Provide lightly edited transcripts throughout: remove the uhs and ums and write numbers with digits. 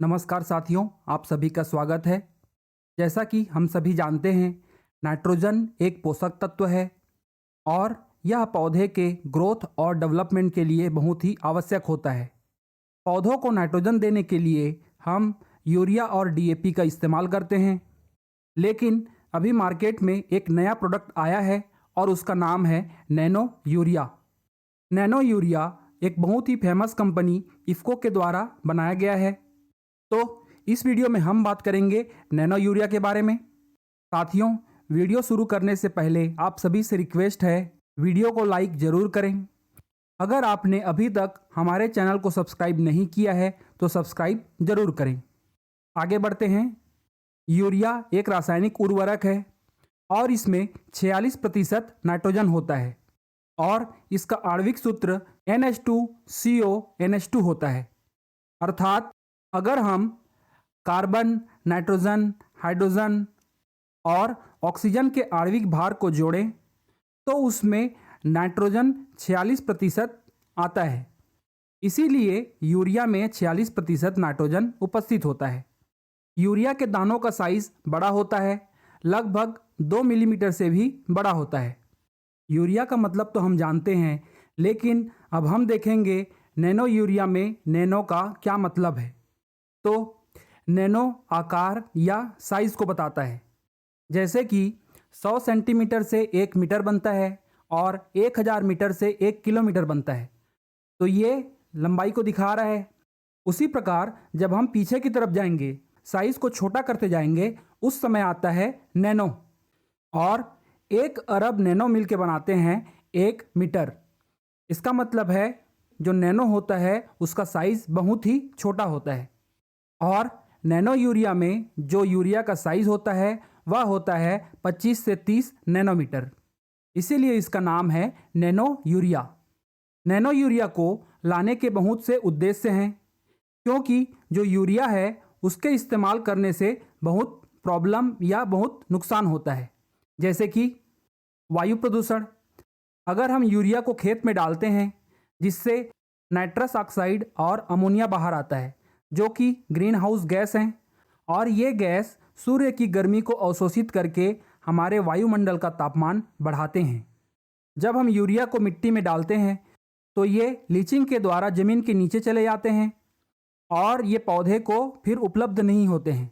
नमस्कार साथियों, आप सभी का स्वागत है। जैसा कि हम सभी जानते हैं, नाइट्रोजन एक पोषक तत्व है और यह पौधे के ग्रोथ और डेवलपमेंट के लिए बहुत ही आवश्यक होता है। पौधों को नाइट्रोजन देने के लिए हम यूरिया और डीएपी का इस्तेमाल करते हैं, लेकिन अभी मार्केट में एक नया प्रोडक्ट आया है और उसका नाम है नैनो यूरिया। नैनो यूरिया एक बहुत ही फेमस कंपनी इफ़को के द्वारा बनाया गया है। तो इस वीडियो में हम बात करेंगे नैनो यूरिया के बारे में। साथियों, वीडियो शुरू करने से पहले आप सभी से रिक्वेस्ट है, वीडियो को लाइक ज़रूर करें। अगर आपने अभी तक हमारे चैनल को सब्सक्राइब नहीं किया है तो सब्सक्राइब ज़रूर करें। आगे बढ़ते हैं। यूरिया एक रासायनिक उर्वरक है और इसमें 46% नाइट्रोजन होता है और इसका आणविक सूत्र NH2CO NH2 होता है। अर्थात अगर हम कार्बन, नाइट्रोजन, हाइड्रोजन और ऑक्सीजन के आणविक भार को जोड़ें तो उसमें नाइट्रोजन 46% आता है। इसीलिए यूरिया में 46% नाइट्रोजन उपस्थित होता है। यूरिया के दानों का साइज बड़ा होता है, लगभग 2 मिलीमीटर से भी बड़ा होता है। यूरिया का मतलब तो हम जानते हैं, लेकिन अब हम देखेंगे नैनो यूरिया में नैनो का क्या मतलब है। तो नैनो आकार या साइज को बताता है। जैसे कि 100 सेंटीमीटर से 1 मीटर बनता है और 1000 मीटर से 1 किलोमीटर बनता है, तो ये लंबाई को दिखा रहा है। उसी प्रकार जब हम पीछे की तरफ जाएंगे, साइज को छोटा करते जाएंगे, उस समय आता है नैनो। और 1 अरब नैनो मिल के बनाते हैं 1 मीटर। इसका मतलब है जो नैनो होता है उसका साइज बहुत ही छोटा होता है। और नैनो यूरिया में जो यूरिया का साइज होता है वह होता है 25 से 30 नैनोमीटर। इसीलिए इसका नाम है नैनो यूरिया। नैनो यूरिया को लाने के बहुत से उद्देश्य हैं, क्योंकि जो यूरिया है उसके इस्तेमाल करने से बहुत प्रॉब्लम या बहुत नुकसान होता है। जैसे कि वायु प्रदूषण। अगर हम यूरिया को खेत में डालते हैं जिससे नाइट्रस ऑक्साइड और अमोनिया बाहर आता है, जो कि ग्रीन हाउस गैस हैं, और ये गैस सूर्य की गर्मी को अवशोषित करके हमारे वायुमंडल का तापमान बढ़ाते हैं। जब हम यूरिया को मिट्टी में डालते हैं तो ये लीचिंग के द्वारा ज़मीन के नीचे चले जाते हैं और ये पौधे को फिर उपलब्ध नहीं होते हैं।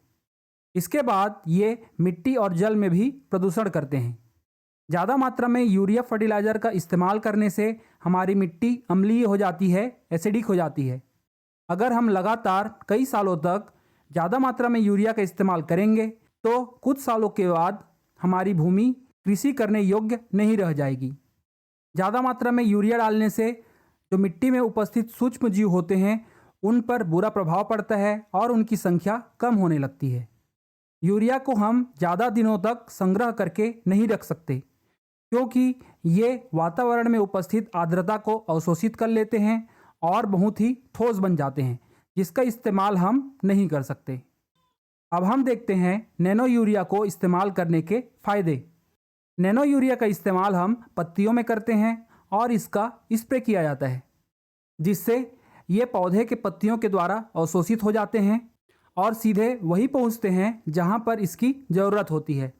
इसके बाद ये मिट्टी और जल में भी प्रदूषण करते हैं। ज़्यादा मात्रा में यूरिया फर्टिलाइज़र का इस्तेमाल करने से हमारी मिट्टी अम्लीय हो जाती है, एसिडिक हो जाती है। अगर हम लगातार कई सालों तक ज़्यादा मात्रा में यूरिया का इस्तेमाल करेंगे तो कुछ सालों के बाद हमारी भूमि कृषि करने योग्य नहीं रह जाएगी। ज़्यादा मात्रा में यूरिया डालने से जो मिट्टी में उपस्थित सूक्ष्म जीव होते हैं उन पर बुरा प्रभाव पड़ता है और उनकी संख्या कम होने लगती है। यूरिया को हम ज़्यादा दिनों तक संग्रह करके नहीं रख सकते, क्योंकि ये वातावरण में उपस्थित आर्द्रता को अवशोषित कर लेते हैं और बहुत ही ठोस बन जाते हैं, जिसका इस्तेमाल हम नहीं कर सकते। अब हम देखते हैं नैनो यूरिया को इस्तेमाल करने के फ़ायदे। नैनो यूरिया का इस्तेमाल हम पत्तियों में करते हैं और इसका स्प्रे किया जाता है, जिससे ये पौधे के पत्तियों के द्वारा अवशोषित हो जाते हैं और सीधे वही पहुंचते हैं जहां पर इसकी ज़रूरत होती है।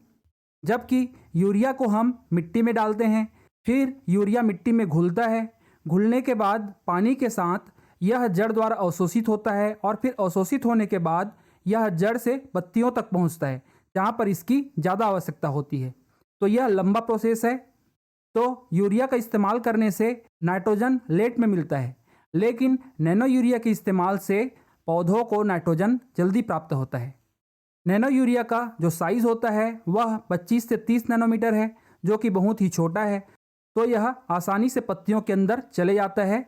जबकि यूरिया को हम मिट्टी में डालते हैं, फिर यूरिया मिट्टी में घुलता है। घुलने के बाद पानी के साथ यह जड़ द्वारा अवशोषित होता है और फिर अवशोषित होने के बाद यह जड़ से पत्तियों तक पहुंचता है, जहां पर इसकी ज़्यादा आवश्यकता होती है। तो यह लंबा प्रोसेस है। तो यूरिया का इस्तेमाल करने से नाइट्रोजन लेट में मिलता है, लेकिन नैनो यूरिया के इस्तेमाल से पौधों को नाइट्रोजन जल्दी प्राप्त होता है। नैनो यूरिया का जो साइज़ होता है वह 25 से 30 नैनोमीटर है, जो कि बहुत ही छोटा है। तो यह आसानी से पत्तियों के अंदर चले जाता है,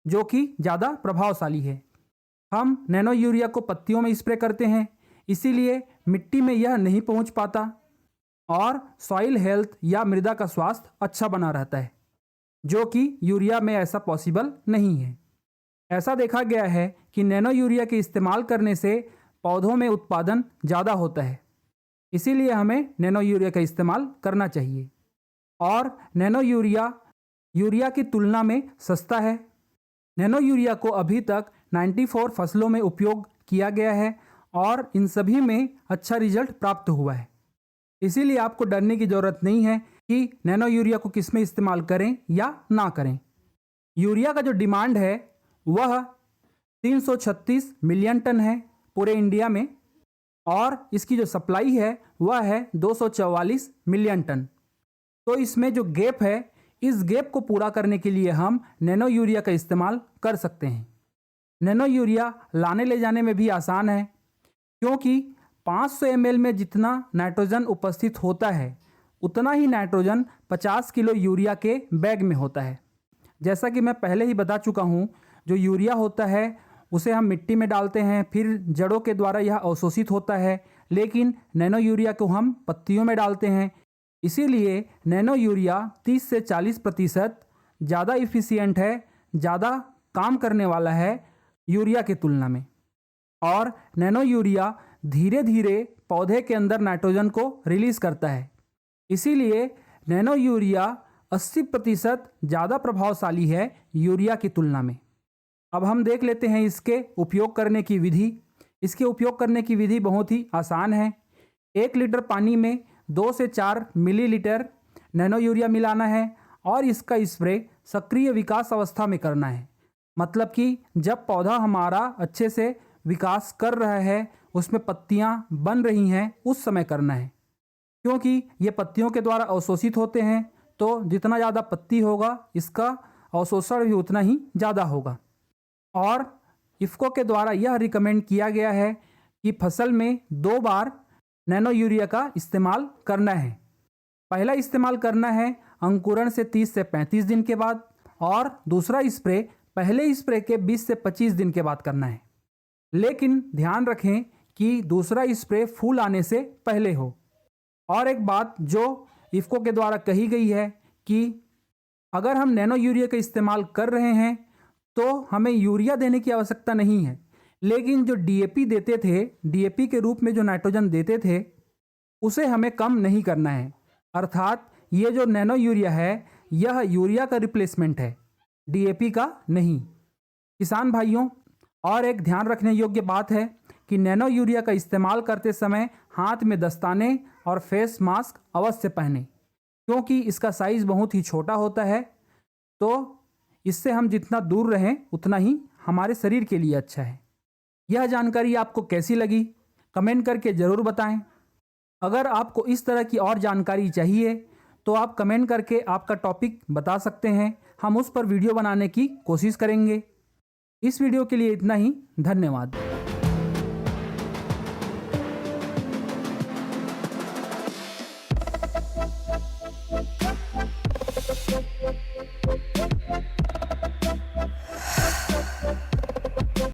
जो कि ज़्यादा प्रभावशाली है। हम नैनो यूरिया को पत्तियों में स्प्रे करते हैं, इसीलिए मिट्टी में यह नहीं पहुंच पाता और सॉइल हेल्थ या मृदा का स्वास्थ्य अच्छा बना रहता है, जो कि यूरिया में ऐसा पॉसिबल नहीं है। ऐसा देखा गया है कि नैनो यूरिया के इस्तेमाल करने से पौधों में उत्पादन ज़्यादा होता है, इसीलिए हमें नैनो यूरिया का इस्तेमाल करना चाहिए। और नैनो यूरिया यूरिया की तुलना में सस्ता है। नैनो यूरिया को अभी तक 94 फसलों में उपयोग किया गया है और इन सभी में अच्छा रिजल्ट प्राप्त हुआ है। इसीलिए आपको डरने की ज़रूरत नहीं है कि नैनो यूरिया को किस में इस्तेमाल करें या ना करें। यूरिया का जो डिमांड है वह 336 मिलियन टन है पूरे इंडिया में और इसकी जो सप्लाई है वह है 244 मिलियन टन। तो इसमें जो गैप है, इस गैप को पूरा करने के लिए हम नैनो यूरिया का इस्तेमाल कर सकते हैं। नैनो यूरिया लाने ले जाने में भी आसान है क्योंकि 500 ml में जितना नाइट्रोजन उपस्थित होता है उतना ही नाइट्रोजन 50 किलो यूरिया के बैग में होता है। जैसा कि मैं पहले ही बता चुका हूँ, जो यूरिया होता है उसे हम मिट्टी में डालते हैं, फिर जड़ों के द्वारा यह अवशोषित होता है, लेकिन नैनो यूरिया को हम पत्तियों में डालते हैं। इसीलिए नैनो यूरिया 30 से 40% ज़्यादा इफ़िशियंट है, ज़्यादा काम करने वाला है यूरिया की तुलना में। और नैनो यूरिया धीरे धीरे पौधे के अंदर नाइट्रोजन को रिलीज़ करता है। इसीलिए नैनो यूरिया 80% ज़्यादा प्रभावशाली है यूरिया की तुलना में। अब हम देख लेते हैं इसके उपयोग करने की विधि। इसके उपयोग करने की विधि बहुत ही आसान है। 1 लीटर पानी में 2 से 4 मिलीलीटर नैनो यूरिया मिलाना है और इसका स्प्रे सक्रिय विकास अवस्था में करना है। मतलब कि जब पौधा हमारा अच्छे से विकास कर रहा है, उसमें पत्तियां बन रही हैं, उस समय करना है। क्योंकि ये पत्तियों के द्वारा अवशोषित होते हैं, तो जितना ज़्यादा पत्ती होगा इसका अवशोषण भी उतना ही ज़्यादा होगा। और इफ़को के द्वारा यह रिकमेंड किया गया है कि फसल में 2 बार नैनो यूरिया का इस्तेमाल करना है। पहला इस्तेमाल करना है अंकुरण से 30 से 35 दिन के बाद और दूसरा स्प्रे पहले स्प्रे के 20 से 25 दिन के बाद करना है। लेकिन ध्यान रखें कि दूसरा स्प्रे फूल आने से पहले हो। और एक बात जो इफ़को के द्वारा कही गई है कि अगर हम नैनो यूरिया का इस्तेमाल कर रहे हैं तो हमें यूरिया देने की आवश्यकता नहीं है, लेकिन जो डीएपी देते थे, डीएपी के रूप में जो नाइट्रोजन देते थे, उसे हमें कम नहीं करना है। अर्थात ये जो नैनो यूरिया है यह यूरिया का रिप्लेसमेंट है, डीएपी का नहीं। किसान भाइयों, और एक ध्यान रखने योग्य बात है कि नैनो यूरिया का इस्तेमाल करते समय हाथ में दस्ताने और फेस मास्क अवश्य पहनें, क्योंकि इसका साइज़ बहुत ही छोटा होता है। तो इससे हम जितना दूर रहें उतना ही हमारे शरीर के लिए अच्छा है। यह जानकारी आपको कैसी लगी, कमेंट करके ज़रूर बताएं। अगर आपको इस तरह की और जानकारी चाहिए तो आप कमेंट करके आपका टॉपिक बता सकते हैं, हम उस पर वीडियो बनाने की कोशिश करेंगे। इस वीडियो के लिए इतना ही, धन्यवाद।